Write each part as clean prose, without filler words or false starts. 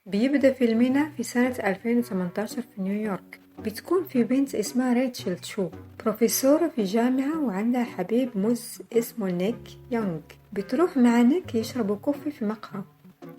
بيبدأ فيلمنا في سنة 2018 في نيويورك. بتكون في بنت اسمها ريتشل تشو، بروفيسورة في جامعة وعندها حبيب مز اسمه نيك يونغ. بتروح مع نيك يشربوا كوفي في مقهى،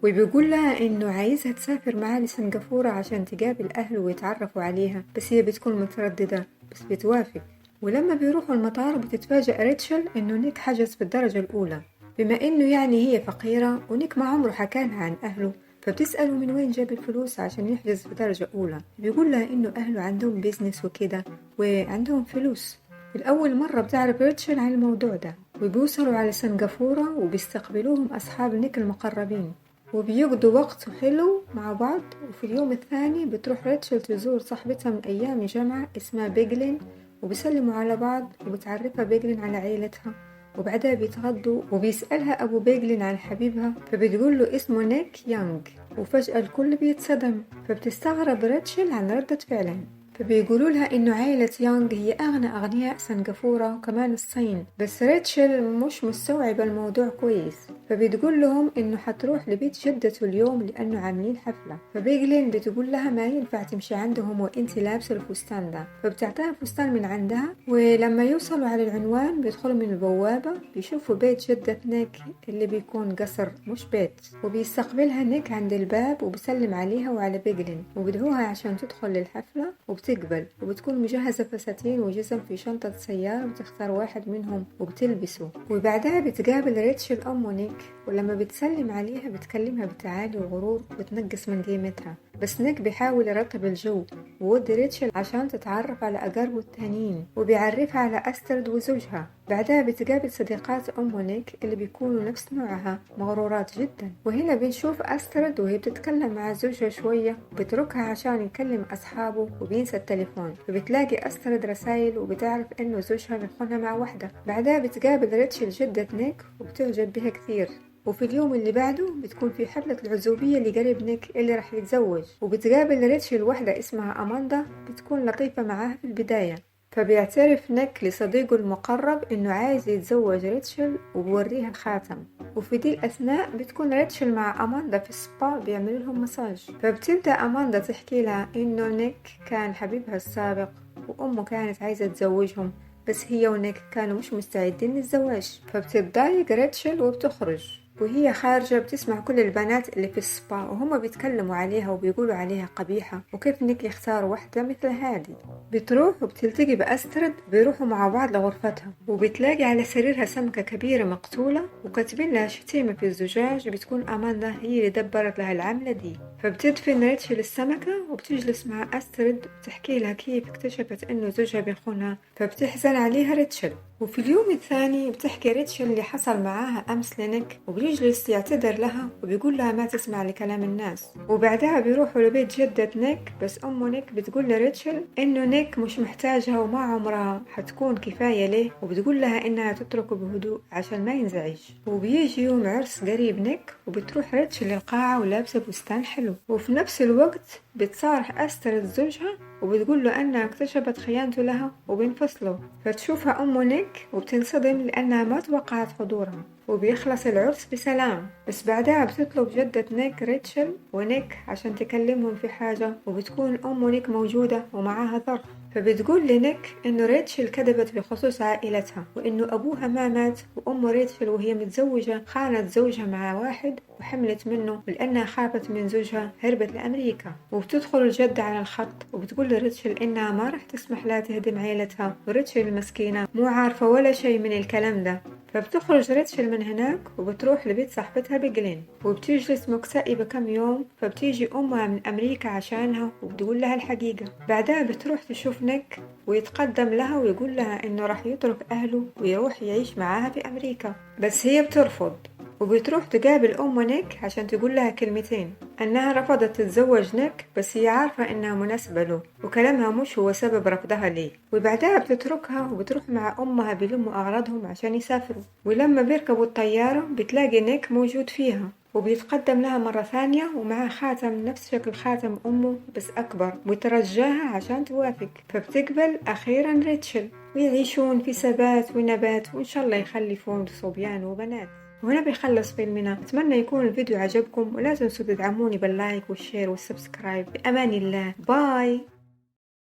وبيقول لها انه عايزها تسافر معاه لسنغافورة عشان تقابل اهله ويتعرفوا عليها، بس هي بتكون مترددة بس بتوافق. ولما بيروحوا المطار بتتفاجأ ريتشل انه نيك حجز في الدرجة الاولى، بما انه يعني هي فقيرة ونيك ما عمره حكالها عن اهله، فبتسأله من وين جاب الفلوس عشان يحجز في درجة أولى. بيقول لها إنه أهله عندهم بيزنس وكده وعندهم فلوس. الأول مرة بتعرف ريتشل عن الموضوع ده، وبيوصلوا على سنغافورة وبيستقبلوهم أصحاب نيك المقربين وبيقضوا وقت حلو مع بعض. وفي اليوم الثاني بتروح ريتشل تزور صاحبتها من أيام الجامعة اسمها بيجلين، وبيسلموا على بعض وبتعرفها بيجلين على عيلتها. وبعدها بيتغدوا وبيسألها أبو بيجلين عن حبيبها، فبتقول له اسمه نيك يونغ. وفجأة الكل بيتصدم، فبتستغرب ريتشل عن ردة فعلهم. فبيقولوا لها إنه عائلة يونغ هي أغنى أغنياء سنغافورة وكمان الصين، بس ريتشل مش مستوعبة الموضوع كويس. فبتقول لهم إنه حتروح لبيت جدته اليوم لأنه عاملين حفلة. فبيجلين بتقول لها ما ينفع تمشي عندهم وإنتي لابسة الفستان ده، فبتعطيها فستان من عندها. ولما يوصلوا على العنوان بيدخلوا من البوابة بيشوفوا بيت جدة نيك اللي بيكون قصر مش بيت، وبيستقبلها نيك عند الباب وبيسلم عليها وعلى بيجلين وبدعوها عشان تدخل للحفلة، وبتقبل وبتكون مجهزة فساتين وجزم في شنطة سيارة بتختار واحد منهم وبتلبسه. وبعدها بتقابل ريتشل أم نيك، ولما بتسلم عليها بتكلمها بتعالي وغرور وبتنقص من قيمتها. بس نيك بيحاول يرتب الجو وودي ريتشل عشان تتعرف على أقاربه التانيين، وبيعرفها على أسترد وزوجها. بعدها بتقابل صديقات أم نيك اللي بيكونوا نفس نوعها مغرورات جدا. وهنا بنشوف أسترد وهي بتتكلم مع زوجها شوية، بتركها عشان يكلم أصحابه وبينسى التليفون. فبتلاقي أسترد رسائل وبتعرف إنه زوجها بيخونها مع واحدة. بعدها بتقابل ريتشل جدة نيك وبتعجب بها كثير. وفي اليوم اللي بعده بتكون في حفلة العزوبية لقريب نيك اللي راح يتزوج، وبتقابل ريتشل واحدة اسمها أماندا بتكون لطيفة معاها في البداية. فبيعترف نيك لصديقه المقرب إنه عايز يتزوج ريتشل وبوريها الخاتم. وفي دي الأثناء بتكون ريتشل مع أماندا في السبا بيعملوا لهم مساج. فبتبدأ أماندا تحكي لها إنه نيك كان حبيبها السابق وأمه كانت عايزة تزوجهم، بس هي ونيك كانوا مش مستعدين للزواج. فبتتضايق ريتشل وبتخرج، وهي خارجة بتسمع كل البنات اللي في السبا وهم بيتكلموا عليها وبيقولوا عليها قبيحة وكيف نيك يختار واحدة مثل هادي. بتروح وبتلتقي بأسترد، بيروحوا مع بعض لغرفتها وبتلاقي على سريرها سمكة كبيرة مقتولة وكاتبين لها شتيمة في الزجاج. بتكون أماندا هي اللي دبرت لها العملة دي. فبتدفن ريتشل السمكة وبتجلس مع أسترد وتحكي لها كيف اكتشفت إنه زوجها بيخونها، فبتحزن عليها ريتشل. وفي اليوم الثاني بتحكي ريتشل اللي حصل معاها أمس لنيك، وبيجلس يعتذر لها وبيقول لها ما تسمع لكلام الناس. وبعدها بيروحوا لبيت جدة نيك، بس أم نيك بتقول لريتشل إنه نيك مش محتاجها وما عمرها حتكون كفاية ليه، وبتقول لها إنها تتركه بهدوء عشان ما ينزعج. وبيجي يوم عرس قريب نيك وبتروح ريتشل للقاعة ولابسة فستان حلو. وفي نفس الوقت بتصارح أسترد زوجها وبتقول له أنها اكتشفت خيانته لها وبينفصلوا. فتشوفها أم نيك وبتنصدم لأنها ما توقعت حضورها، وبيخلص العرس بسلام. بس بعدها بتطلب جدة نيك ريتشل ونيك عشان تكلمهم في حاجة، وبتكون أم نيك موجودة ومعاها ظرف. فبتقول لنيك إنه ريتشل كذبت بخصوص عائلتها، وإنه أبوها ما مات، وأم ريتشل وهي متزوجة خانت زوجها مع واحد وحملت منه، ولأنها خافت من زوجها هربت لأمريكا. وبتدخل الجدة على الخط وبتقول لريتشل إنها ما رح تسمح لها تهدم عائلتها، وريتشل المسكينة مو عارفة ولا شيء من الكلام ده. فبتخرج ريتشل من هناك وبتروح لبيت صاحبتها بيجلين، وبتجلس مكتئبة كم يوم. فبتيجي أمها من أمريكا عشانها وبتقول لها الحقيقة. بعدها بتروح تشوف نيك ويتقدم لها ويقول لها إنه راح يترك أهله ويروح يعيش معاها في أمريكا، بس هي بترفض. وبتروح تقابل أم نيك عشان تقول لها كلمتين، أنها رفضت تتزوج نيك بس هي عارفة إنها مناسبة له، وكلامها مش هو سبب رفضها ليه. وبعدها بتتركها وبتروح مع أمها بيلموا أغراضهم عشان يسافروا. ولما بيركبوا الطيارة بتلاقي نيك موجود فيها، وبيتقدم لها مرة ثانية ومعها خاتم نفس شكل خاتم أمه بس أكبر، وترجاها عشان توافق. فبتقبل أخيرا ريتشل، ويعيشون في ثبات ونبات، وإن شاء الله يخلفون صبيان وبنات. وهنا بيخلص فيلمنا. أتمنى يكون الفيديو عجبكم، ولا تنسوا تدعموني باللايك والشير والسبسكرايب. بأمان الله، باي.